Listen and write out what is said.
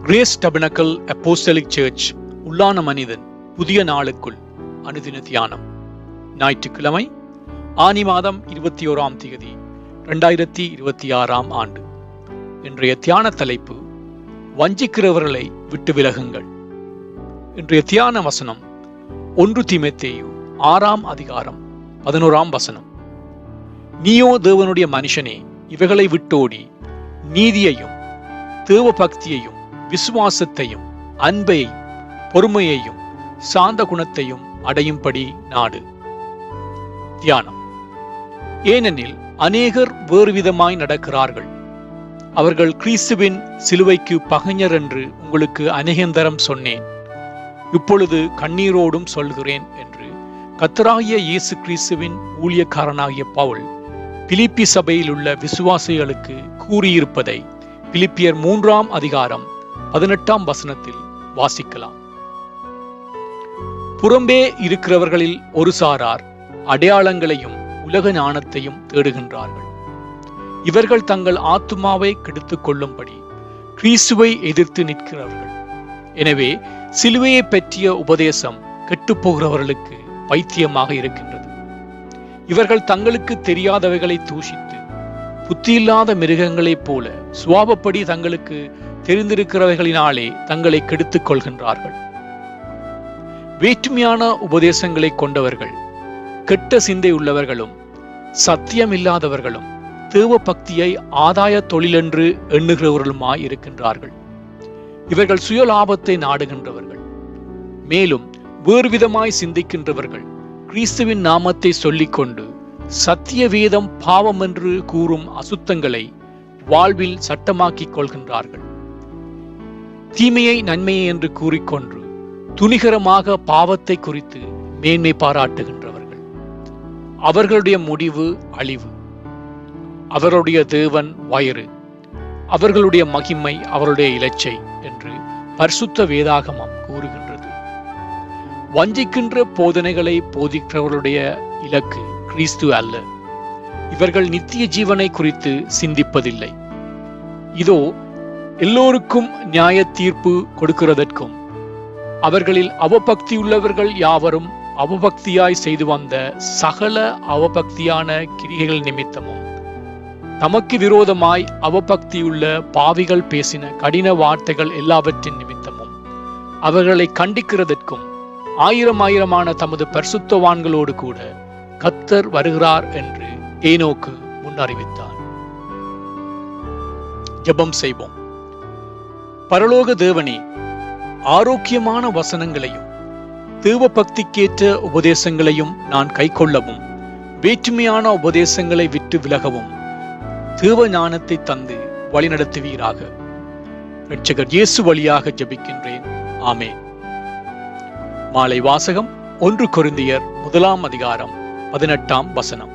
Grace டபர்னக்கிள் apostolic search உள்ளான மனிதன் புதிய நாளுக்குள் அனுதின தியானம். ஞாயிற்றுக்கிழமை ஆனி மாதம் 21ஆம் தேதி 2026ஆம் ஆண்டு. இன்றைய தியான தலைப்பு வஞ்சிக்கிறவர்களை விட்டு விலகுங்கள். இன்றைய தியான வசனம் 1 தீமோத்தேயு 6ஆம் அதிகாரம் 11ஆம் வசனம். நீயோ தேவனுடைய மனுஷனே, இவைகளை விட்டோடி நீதியையும் தேவ பக்தியையும் விசுவாசத்தையும் அன்பையும் பொறுமையையும் சாந்த குணத்தையும் அடையும்படி நாடு. தியானம். ஏனெனில் அநேகர் வேறு விதமாய் நடக்கிறார்கள். அவர்கள் கிறிஸ்துவின் சிலுவைக்கு பகைஞர் என்று உங்களுக்கு அநேகந்தரம் சொன்னேன். இப்பொழுது கண்ணீரோடும் சொல்கிறேன் என்று கர்த்தராகிய இயேசு கிறிஸ்துவின் ஊழியக்காரனாகிய பவுல் பிலிப்பி சபையில் உள்ள விசுவாசிகளுக்கு கூறியிருப்பதை பிலிப்பியர் 3ஆம் அதிகாரம் 18ஆம் வசனத்தில் வாசிக்கலாம். புறம்பே இருக்கிறவர்களில் ஒரு சாரார் அடையாளங்களையும் உலக ஞானத்தையும் தேடுகின்றார்கள். இவர்கள் தங்கள் ஆத்துமாவை கெடுத்துக் கொள்ளும்படி கிறிஸ்துவை எதிர்த்து நிற்கிறவர்கள். எனவே சிலுவையை பற்றிய உபதேசம் கெட்டுப்போகிறவர்களுக்கு பைத்தியமாக இருக்கின்றது. இவர்கள் தங்களுக்கு தெரியாதவைகளை தூஷித்து புத்தியில்லாத மிருகங்களைப் போல சுவாபப்படி தங்களுக்கு தெரிந்திருக்கிறவைகளினாலே தங்களை கெடுத்துக் கொள்கின்றார்கள். வேற்றுமையான உபதேசங்களை கொண்டவர்கள், கெட்ட சிந்தை உள்ளவர்களும் சத்தியமில்லாதவர்களும் தேவ பக்தியை ஆதாய தொழிலென்று எண்ணுகிறவர்களுமாய் இருக்கின்றார்கள். இவர்கள் சுயலாபத்தை நாடுகின்றவர்கள். மேலும் வேறு விதமாய் சிந்திக்கின்றவர்கள் கிறிஸ்துவின் நாமத்தை சொல்லிக்கொண்டு சத்திய வேதம் பாவம் என்று கூறும் அசுத்தங்களை வாழ்வில் சட்டமாக்கிக் கொள்கின்றார்கள். தீமையை நன்மையை என்று கூறிக்கொண்டு துணிகரமாக பாவத்தை குறித்து மேன்மை பாராட்டுகின்றவர்கள். அவர்களுடைய முடிவு அழிவு. அவருடைய தேவன் வயிறு, அவர்களுடைய மகிமை அவருடைய இலச்சை என்று பரிசுத்த வேதாகமம் கூறுகின்றது. வஞ்சிக்கின்ற போதனைகளை போதிக்கிறவர்களுடைய இலக்கு கிறிஸ்து அல்ல. இவர்கள் நித்திய ஜீவனை குறித்து சிந்திப்பதில்லை. இதோ எல்லோருக்கும் நியாய தீர்ப்பு கொடுக்கிறதற்கும் அவர்களில் அவபக்தியுள்ளவர்கள் யாவரும் அவபக்தியாய் செய்து வந்த சகல அவபக்தியான கிரியைகள் நிமித்தமும் தமக்கு விரோதமாய் அவபக்தியுள்ள பாவிகள் பேசின கடின வார்த்தைகள் எல்லாவற்றின் நிமித்தமும் அவர்களை கண்டிக்கிறதற்கும் ஆயிரமான தமது பரிசுத்தவான்களோடு கூட கர்த்தர் வருகிறார் என்று ஏனோக்கு முன்னறிவித்தார். ஜெபம் செய்வோம். பரலோக தேவனே, ஆரோக்கியமான வசனங்களையும் தேவ பக்திக்கேற்ற உபதேசங்களையும் நான் கைக்கொள்ளவும் வேற்றுமையான உபதேசங்களை விட்டு விலகவும் தேவ ஞானத்தை தந்து வழிநடத்துவீராக. இரட்சகர் இயேசு வழியாக ஜெபிக்கின்றேன். ஆமென். மாலை வாசகம் 1 கொரிந்தியர் 1ஆம் அதிகாரம் 18ஆம் வசனம்.